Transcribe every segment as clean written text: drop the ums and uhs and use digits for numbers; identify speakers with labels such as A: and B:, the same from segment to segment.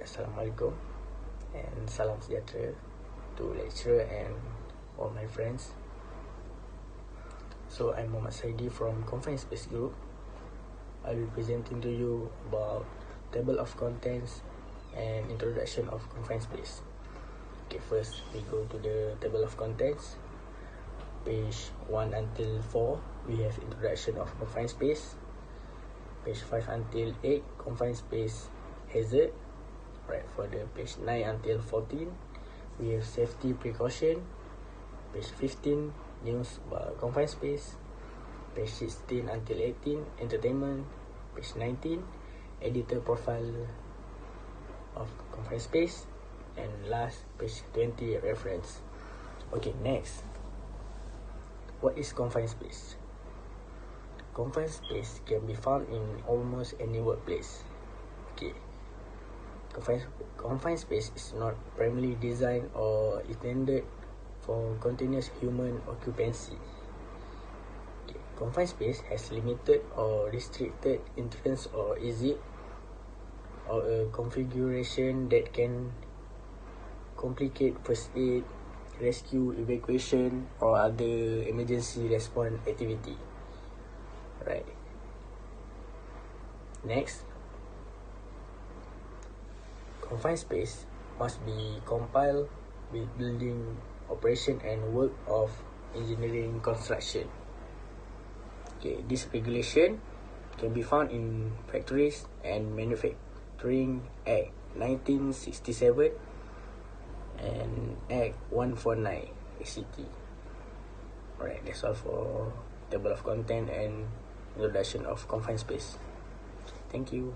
A: Assalamualaikum and salam sejahtera to lecturer and all my friends. So I'm Sahidi from Confined Space group. I will be presenting to you about table of contents and introduction of Confined Space. Okay, first we go to the table of contents. Page 1 until 4 we have introduction of Confined Space. Page 5 until 8 Confined Space hazard. Right, for the page 9 until 14 we have safety precaution. Page 15 news about Confined Space. Page 16 until 18 entertainment. Page 19 editor profile of Confined Space, and last page 20 reference. Okay, next, what is Confined Space? Confined space can be found in almost any workplace. Okay, Confined space is not primarily designed or intended for continuous human occupancy. Okay. Confined space has limited or restricted entrance or exit, or a configuration that can complicate first aid, rescue, evacuation, or other emergency response activity. Right. Next, confined space must be compiled with building, operation and work of engineering construction. Okay, this regulation can be found in Factories and Manufacturing Act 1967 and Act 149 ACT. Alright, that's all for table of content and introduction of confined space. Thank you.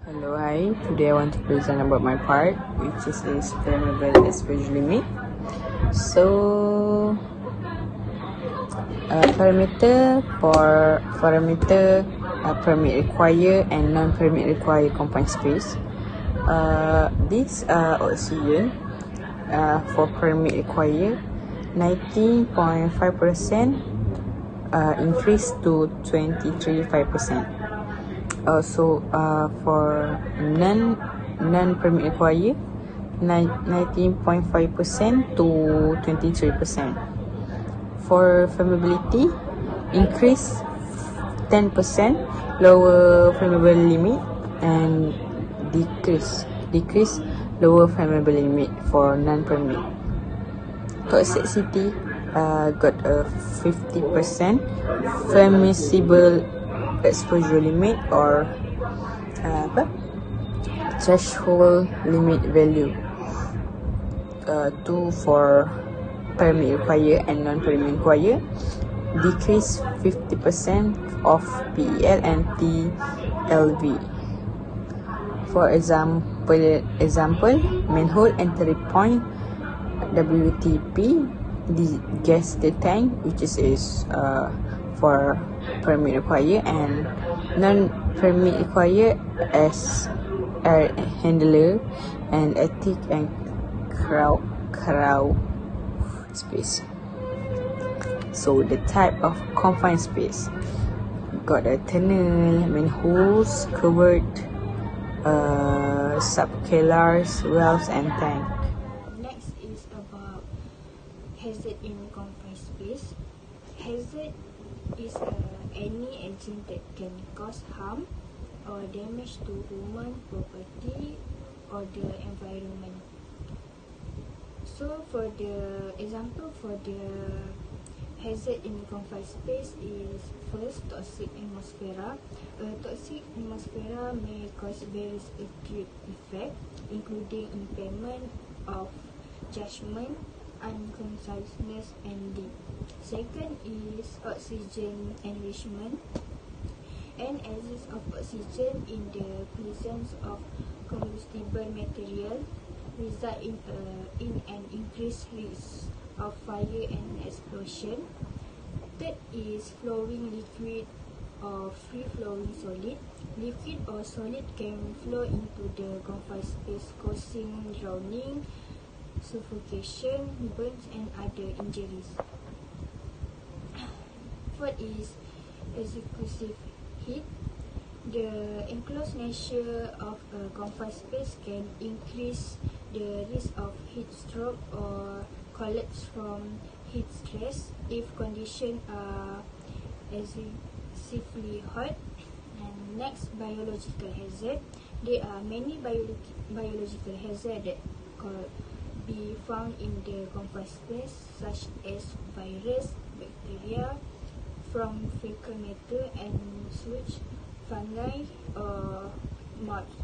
B: Hello, hi. Today I want to present about my part, which is flammable exposure limit. So, parameter permit required and non-permit required confined space. This oxygen for permit required 19.5% increase to 23.5%. Also, for non-permit required, 19.5% to 23%. For flammability, increase 10%, lower flammable limit, and decrease lower flammable limit for non-permit. Toxicity got a 50% permissible exposure limit or threshold limit value. 2 for permit required and non-permit required. Decrease 50% of PEL and TLV. For example, manhole entry point WTP, the gas tank, which is for permit required, and non-permit required as air handler and attic and crawl space. So the type of confined space got a tunnel, manholes, covered subcellars, wells and tank.
C: Next is about hazard in confined space. Hazard is any agent that can cause harm or damage to human property or the environment. So for the example for the hazard in confined space is first toxic atmosphere. Toxic atmosphere may cause various acute effects, including impairment of judgment, unconciousness, and deep. Second is oxygen enrichment. An excess of oxygen in the presence of combustible material result in an increased risk of fire and explosion. Third is flowing liquid or free flowing solid. Liquid or solid can flow into the confined space, causing drowning, suffocation, burns, and other injuries. Fourth is exclusive heat. The enclosed nature of a confined space can increase the risk of heat stroke or collapse from heat stress if conditions are excessively hot. And next, biological hazard. There are many biological hazards that could be found in the confined space, such as virus, bacteria from fecal matter and sludge, fungi or moths.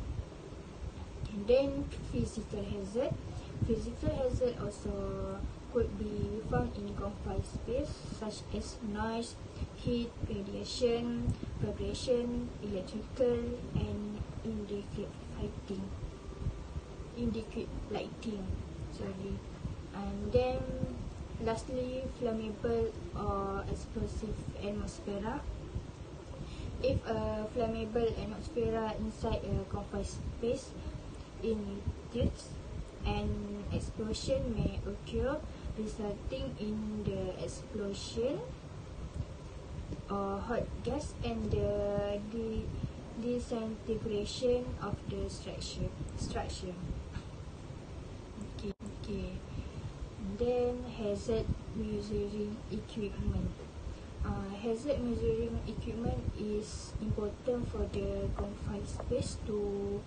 C: And then physical hazard. Physical hazard also could be found in confined space, such as noise, heat, radiation, vibration, electrical, and inadequate lighting. And then lastly, flammable or explosive atmosphere. If a flammable atmosphere inside a confined space ignites, an explosion may occur, resulting in the explosion or hot gas and the disintegration of the structure. Okay. And then hazard measuring equipment. Hazard measuring equipment is important for the confined space to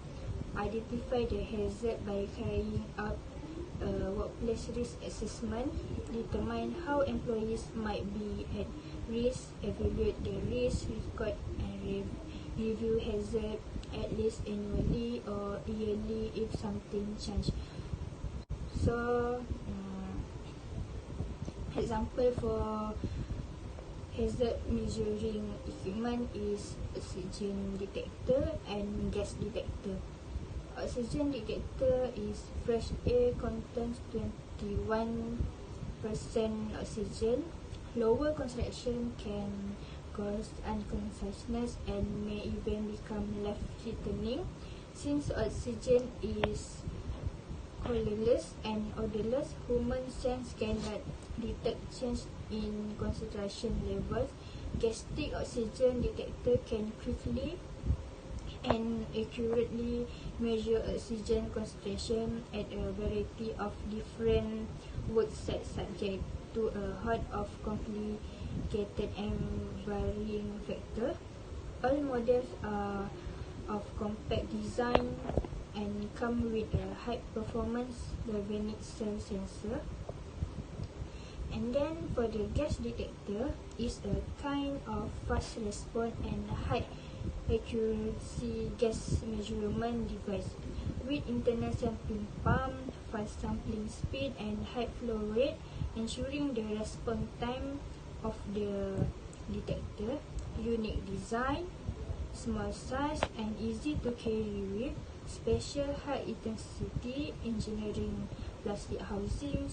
C: identify the hazard by carrying out a workplace risk assessment, determine how employees might be at risk, evaluate the risk, record and review hazard at least annually or yearly if something changes. So, example for hazard measuring equipment is oxygen detector and gas detector. Oxygen detector is fresh air contains 21% oxygen. Lower concentration can cause unconsciousness and may even become life-threatening. Since oxygen is colorless and odorless, human sense cannot detect change in concentration levels. Gastric oxygen detector can quickly and accurately measure oxygen concentration at a variety of different work sites subject to a host of complicated and varying factors. All models are of compact design and come with a high performance galvanic cell sensor. And then for the gas detector, is a kind of fast response and high accuracy gas measurement device with internal sampling pump, fast sampling speed and high flow rate, ensuring the response time of the detector. Unique design, small size and easy to carry with special high intensity engineering plastic housing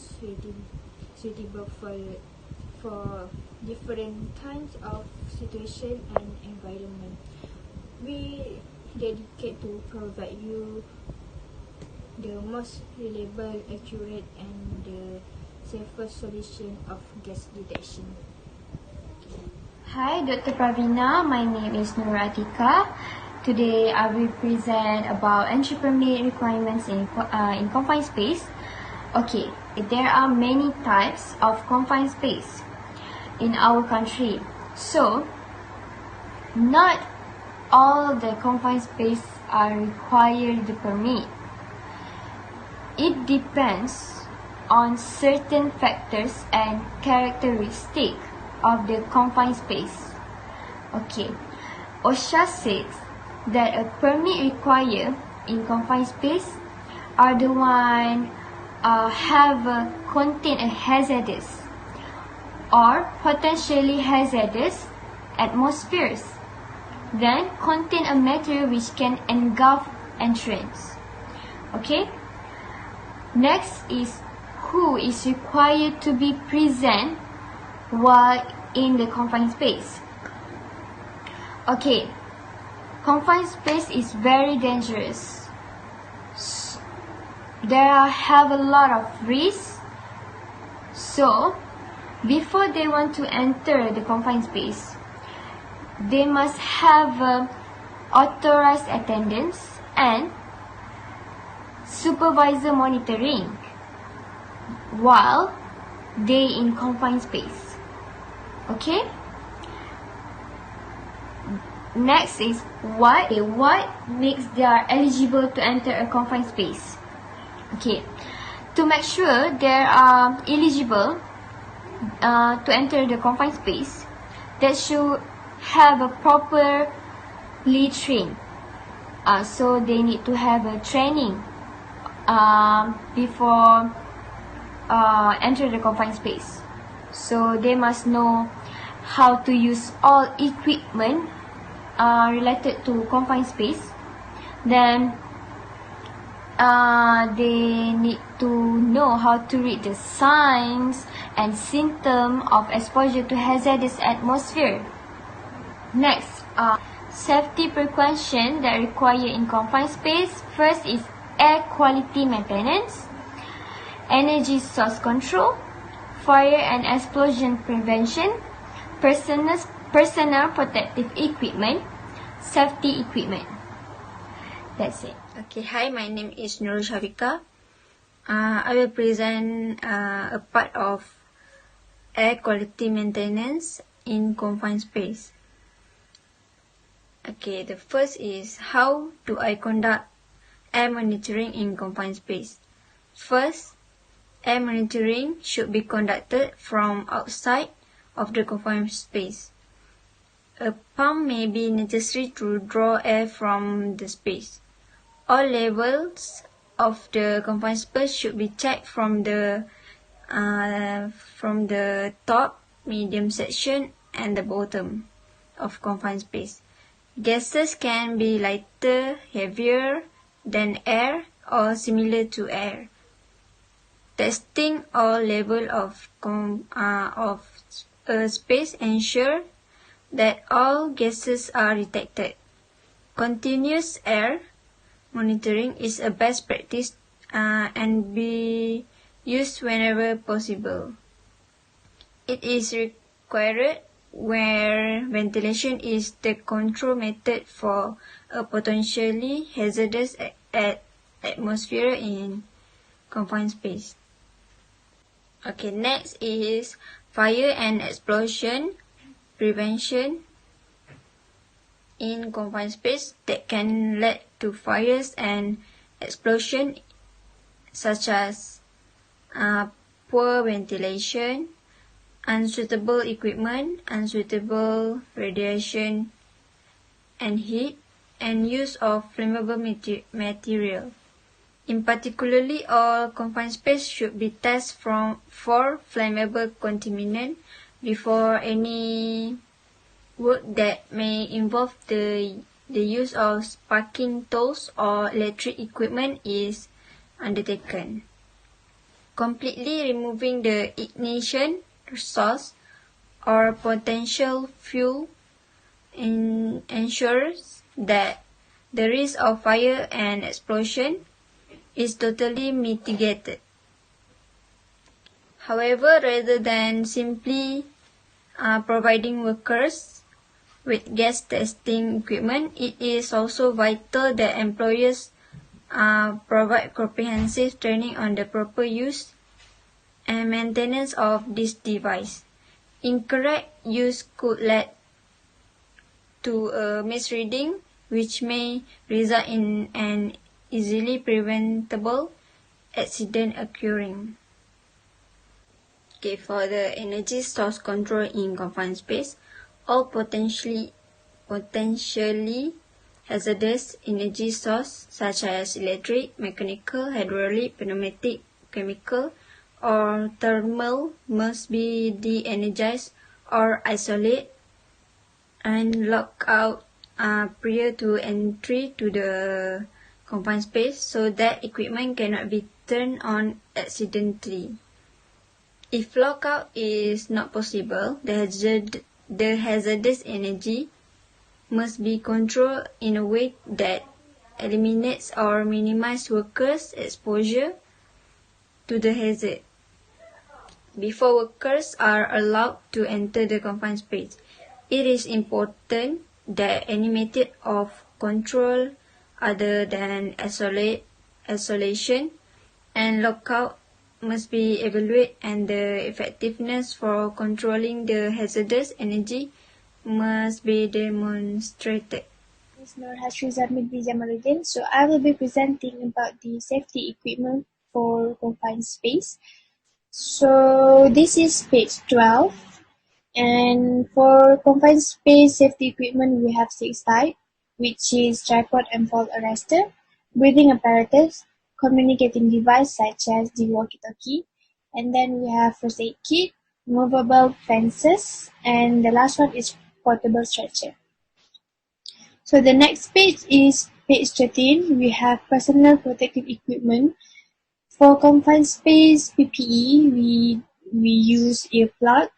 C: suitable for different kinds of situation and environment. We dedicate to provide you the most reliable, accurate and the safest solution of gas detection.
D: Hi, Dr. Pravina. My name is Nurul Atikah. Today I will present about entry permit requirements in confined space. Okay, there are many types of confined space in our country. So, not all the confined space are required the permit. It depends on certain factors and characteristics of the confined space. Okay, OSHA says that a permit required in confined space are the one contain a hazardous or potentially hazardous atmospheres, then contain a material which can engulf entrance. Okay. Next is who is required to be present while in the confined space. Okay, confined space is very dangerous. have a lot of risks. So, before they want to enter the confined space, they must have authorized attendance and supervisor monitoring while they in confined space. Okay? Next is what makes they are eligible to enter a confined space. Okay, to make sure they are eligible to enter the confined space, they should have a properly trained. So they need to have a training before enter the confined space. So they must know how to use all equipment related to confined space. Then they need to know how to read the signs and symptoms of exposure to hazardous atmosphere. Next, safety precaution that require in confined space. First is air quality maintenance, energy source control, fire and explosion prevention, personal protective equipment, safety equipment. That's it.
E: Okay, hi, my name is Nurhashriza. I will present a part of air quality maintenance in confined space. Okay, the first is how do I conduct air monitoring in confined space. First, air monitoring should be conducted from outside of the confined space. A pump may be necessary to draw air from the space. All levels of the confined space should be checked from the top, medium section, and the bottom of confined space. Gases can be lighter, heavier than air, or similar to air. Testing all level of space ensure that all gases are detected. Continuous air monitoring is a best practice and be used whenever possible. It is required where ventilation is the control method for a potentially hazardous atmosphere in confined space. Okay, next is fire and explosion prevention in confined space that can lead to fires and explosion, such as poor ventilation, unsuitable equipment, unsuitable radiation and heat, and use of flammable material. In particularly, all confined space should be tested for flammable contaminant before any work that may involve the use of sparking tools or electric equipment is undertaken. Completely removing the ignition source or potential fuel ensures that the risk of fire and explosion is totally mitigated. However, rather than simply providing workers with gas testing equipment, it is also vital that employers provide comprehensive training on the proper use and maintenance of this device. Incorrect use could lead to a misreading, which may result in an easily preventable accident occurring. Okay, for the energy source control in confined space, all potentially hazardous energy source such as electric, mechanical, hydraulic, pneumatic, chemical, or thermal must be de-energized or isolated and locked out prior to entry to the confined space so that equipment cannot be turned on accidentally. If lockout is not possible, the hazardous energy must be controlled in a way that eliminates or minimize workers' exposure to the hazard before workers are allowed to enter the confined space. It is important that any method of control other than isolation and lockout must be evaluated, and the effectiveness for controlling the hazardous energy must be demonstrated.
F: Ms. Nurhashriza binti Jamaluddin. So I will be presenting about the safety equipment for confined space. So this is page 12, and for confined space safety equipment we have 6 types, which is tripod and fall arrestor, breathing apparatus, communicating device such as the walkie-talkie, and then we have first aid kit, movable fences, and the last one is portable stretcher. So the next page is page 13. We have personal protective equipment. For confined space PPE, we use earplug,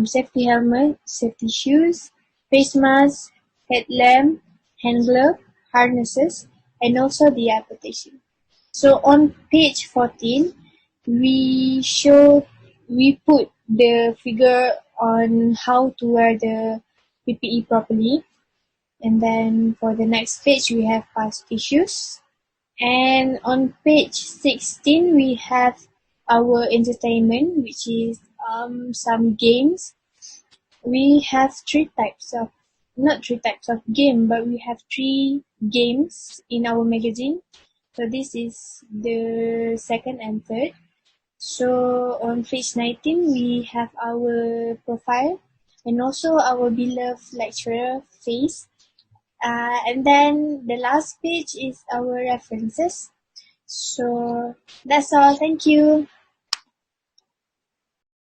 F: safety helmet, safety shoes, face mask, headlamp, hand glove, harnesses, and also the eye protection. So on page 14, we put the figure on how to wear the PPE properly. And then for the next page, we have past tissues. And on page 16, we have our entertainment, which is some games. We have not three types of game, but we have 3 games in our magazine. So this is the second and third. So on page 19, we have our profile and also our beloved lecturer face. And then the last page is our references. So that's all. Thank you.